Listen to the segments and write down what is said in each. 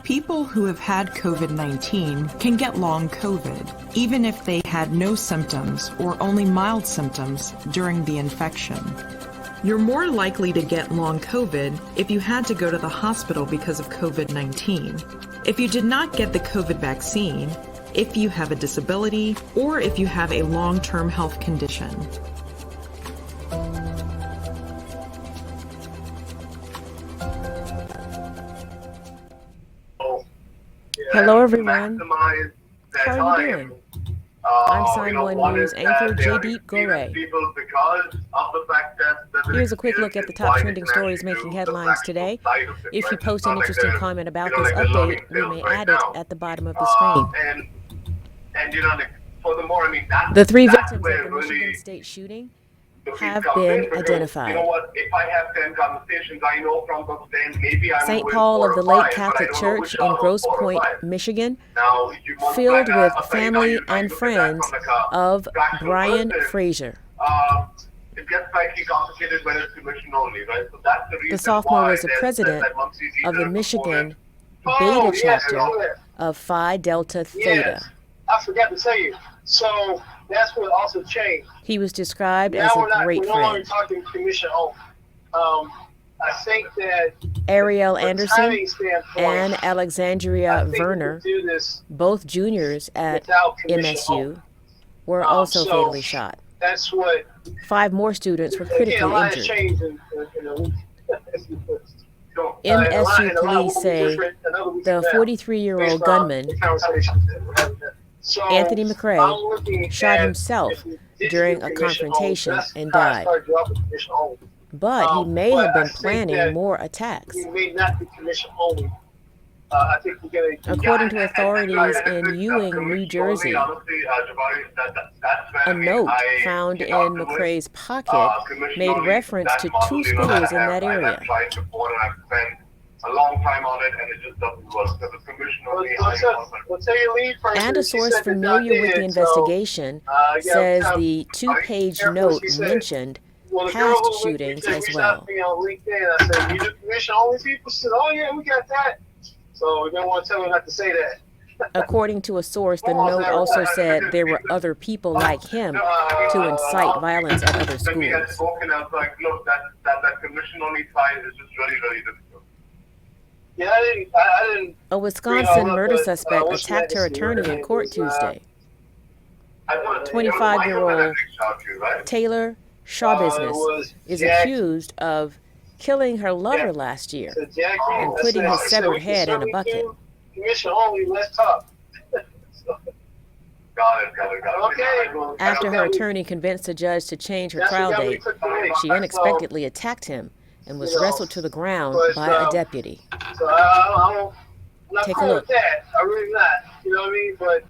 People who have had COVID-19 can get long COVID, even if they had no symptoms or only mild symptoms during the infection. You're more likely to get long COVID if you had to go to the hospital because of COVID-19, if you did not get the COVID vaccine, if you have a disability, or if you have a long-term health condition. Hello, everyone. How are you doing? I'm Sign1News anchor Jaydeep Gore. Here's a quick look at the top trending stories making headlines today. If you post an interesting comment about this update, we may add it at the bottom of the screen. The three victims of the Michigan State shooting have been identified. St. Paul of the Lake Catholic Church in Grosse Pointe, Michigan, filled with family and friends of Brian Fraser. The sophomore was the president of the Michigan Beta chapter of Phi Delta Theta. I forgot to tell you. So that's what also changed. He was described as a great friend. We're no longer talking commission only. I think that Ariel Anderson and Alexandria Werner, both juniors at MSU, were also fatally shot. That's what 5 more students were critically injured. MSU police say the 43-year-old gunman, Anthony McRae, shot himself during a confrontation and died. But he may have been planning more attacks. According to authorities in Ewing, New Jersey, a note found in McRae's pocket made reference to 2 schools in that area. A long time on it, and it just doesn't work. So the commission only and a source familiar with the investigation says the 2-page note mentioned past shootings as well. I said, you do commission only people? Said, oh yeah, we got that. So we don't want to tell them not to say that. According to a source, the note also said there were other people like him to incite violence at other schools. That commission only side is just really, really difficult. Yeah, I didn't. A Wisconsin murder suspect attacked her attorney in court Tuesday. 25-year-old Taylor Shawbusiness is accused of killing her lover last year and putting his severed head in a bucket. Commission only, let's talk. After her attorney convinced the judge to change her trial date, she unexpectedly attacked him and was wrestled to the ground by a deputy. So I'm not Take a look. With that. I'm really not. You know what I mean? But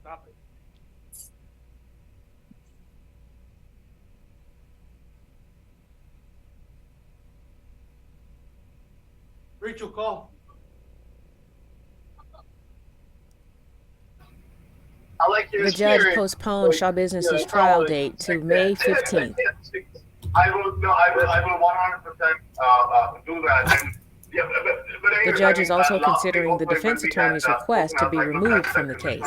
Stop it. Rachel, call. The judge postponed Shawbusiness's trial date to May 15th. I will 100% do that. The judge is also considering the defense attorney's request to be removed from the case.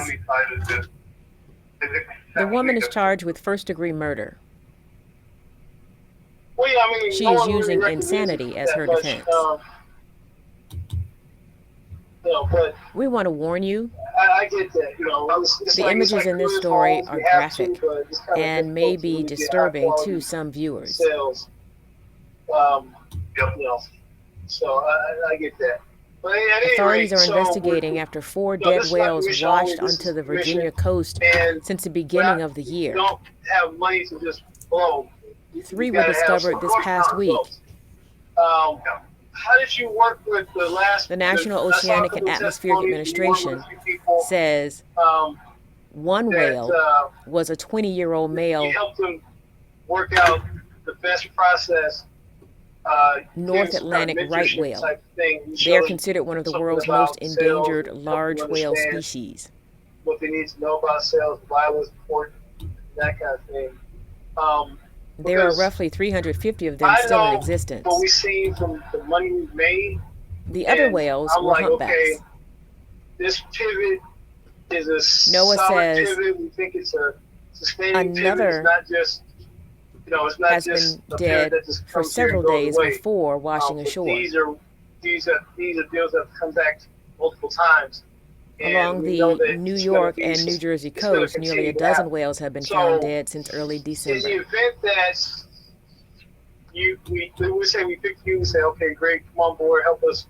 The woman is charged with first-degree murder. She is using insanity as her defense. We want to warn you. I get that, the images in this story are graphic and may be disturbing to some viewers. So I get that. But authorities are investigating after 4 dead whales washed onto the Virginia coast since the beginning of the year. Don't have money to just blow. 3 were discovered this past week. How did you work with the last? The National Oceanic and Atmospheric Administration says one whale was a 20-year-old male. You helped them work out the best process. North Atlantic right whale. They are considered one of the world's most endangered large whale species. What they need to know about sales, why it was important, that kind of thing. There are roughly 350 of them I still in know existence. what we've seen from the money we've made. The other whales I'm were like, humpbacks. okay, this pivot is a Noah solid says pivot. We think it's a sustaining pivot. another It's not just, it's not has just been a dead pivot that just for comes here and several goes days away. before washing But ashore. these are deals that have come back multiple times. Along the New York and New Jersey coast, nearly a dozen whales have been found dead since early In December. the event that we say we pick you and say, okay, great, come on board, help us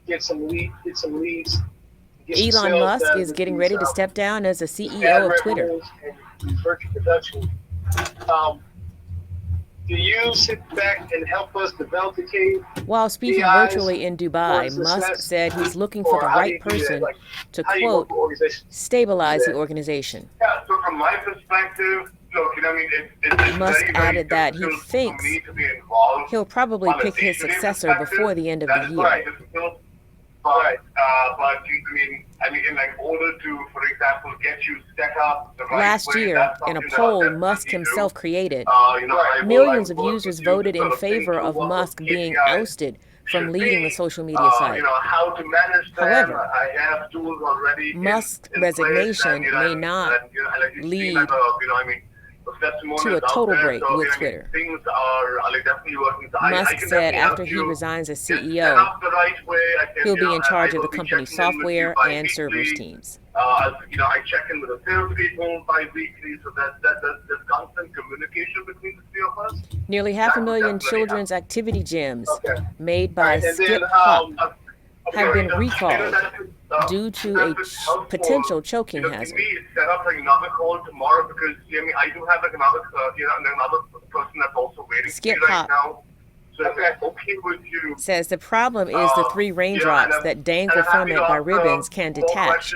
get some leads. Get some Elon sales Musk done is with getting these, ready to step down as the ad CEO of Twitter. revenues and virtual production. Do you sit back and help us develop the cave? While speaking virtually in Dubai, Musk said he's looking for the right person to, quote, stabilize the organization. Yeah, so from my perspective, look, it's Musk very, very added that he difficult thinks for me to be involved he'll probably on a pick his day-to-day successor perspective. before the end of That the is very year. difficult. But in order to, for example, get you set up the right Last way, year, that's in a something that poll I'll Musk definitely do. himself created, I millions will of work users with you to voted in sort of think favor through of what Musk those being KPIs ousted from should leading be, the social media site. how to manage them. However, I have tools already Musk's in resignation place, may not like you've seen, lead testimonials to a total out there, break with Twitter. Things are definitely working. So Musk I can said definitely after help he you resigns as get set CEO, up the right way. he'll be in charge of I the will be company's checking in with you software and servers bi-weekly. teams. I check in with the salespeople bi-weekly, so there's constant communication between the three of us. Nearly 500,000 children's activity gyms made by Skip Hop have been recalled due to a potential choking hazard. Can we set up another call tomorrow, because I do have another person that's also waiting Skip for me right Hop now. So if that's okay with you, says the problem is the 3 raindrops that dangle from it by ribbons can detach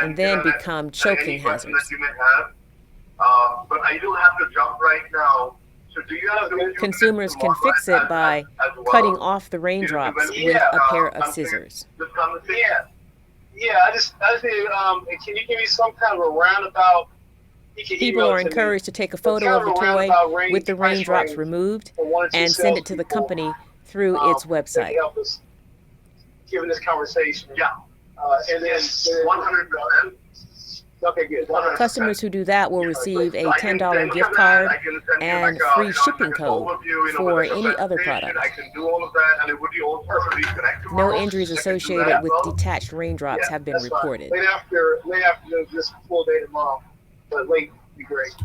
and then become choking hazards. That you may have. But I do have to jump right now. So do you have Consumers can fix it by cutting off the raindrops with a pair of scissors. Yeah. I just need. Can you give me some kind of a roundabout? People are encouraged to take a photo of the toy with the raindrops removed and send it to the company through its website. Given this conversation, and then 100%. Okay, good. Customers who do that will receive a $10 gift card and free shipping code for any other product. I can do all of that, and it would be also reconnect tomorrow. No injuries associated with detached raindrops have been reported. Late afternoon, just full day tomorrow, but late would be great.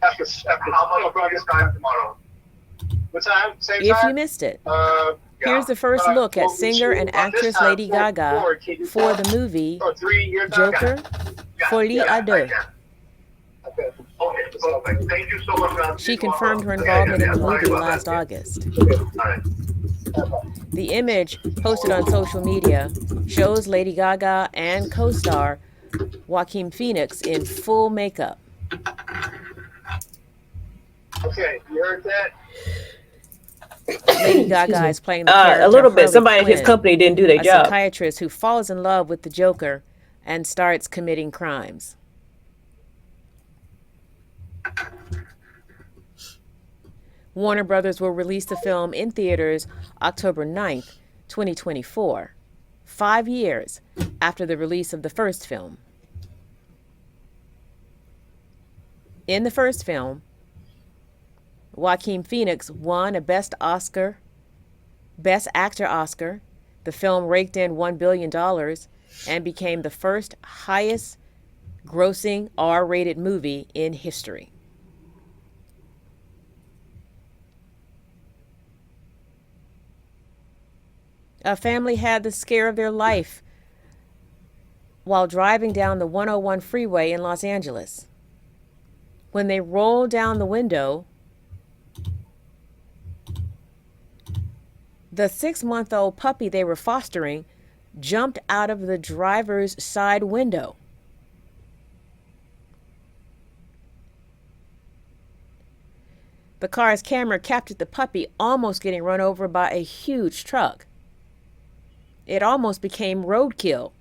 After How about this time tomorrow? what time? Same If time? you missed it, here's the first look at singer and actress Lady Gaga for the movie Joker, Folie à Deux. Okay, perfect. Thank you so much. She confirmed her involvement in the movie last August. The image posted on social media shows Lady Gaga and co-star Joaquin Phoenix in full makeup. Okay, you heard that? Lady Gaga is playing the character a little bit. Harley Somebody at his Quinn, company didn't do their a job. psychiatrist who falls in love with the Joker and starts committing crimes. Warner Brothers will release the film in theaters October 9th, 2024, 5 years after the release of the first film. In the first film, Joaquin Phoenix won a Best Actor Oscar. The film raked in $1 billion and became the first highest grossing R-rated movie in history. A family had the scare of their life while driving down the 101 freeway in Los Angeles. When they rolled down the window, the 6-month-old puppy they were fostering jumped out of the driver's side window. The car's camera captured the puppy almost getting run over by a huge truck. It almost became roadkill,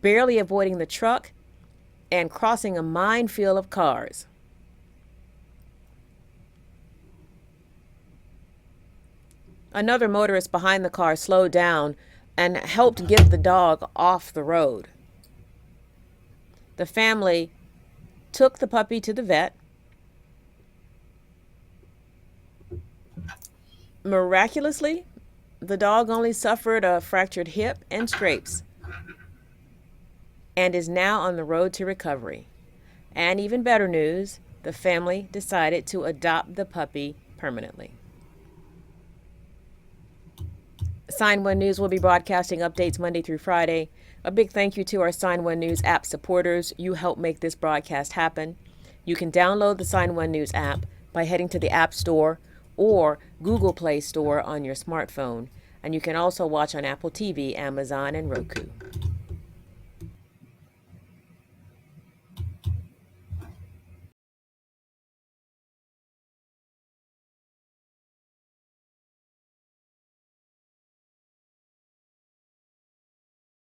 barely avoiding the truck and crossing a minefield of cars. Another motorist behind the car slowed down and helped get the dog off the road. The family took the puppy to the vet. Miraculously, the dog only suffered a fractured hip and scrapes and is now on the road to recovery. And even better news, the family decided to adopt the puppy permanently. Sign1News will be broadcasting updates Monday through Friday. A big thank you to our Sign1News app supporters. You help make this broadcast happen. You can download the Sign1News app by heading to the App Store or Google Play Store on your smartphone. And you can also watch on Apple TV, Amazon, and Roku.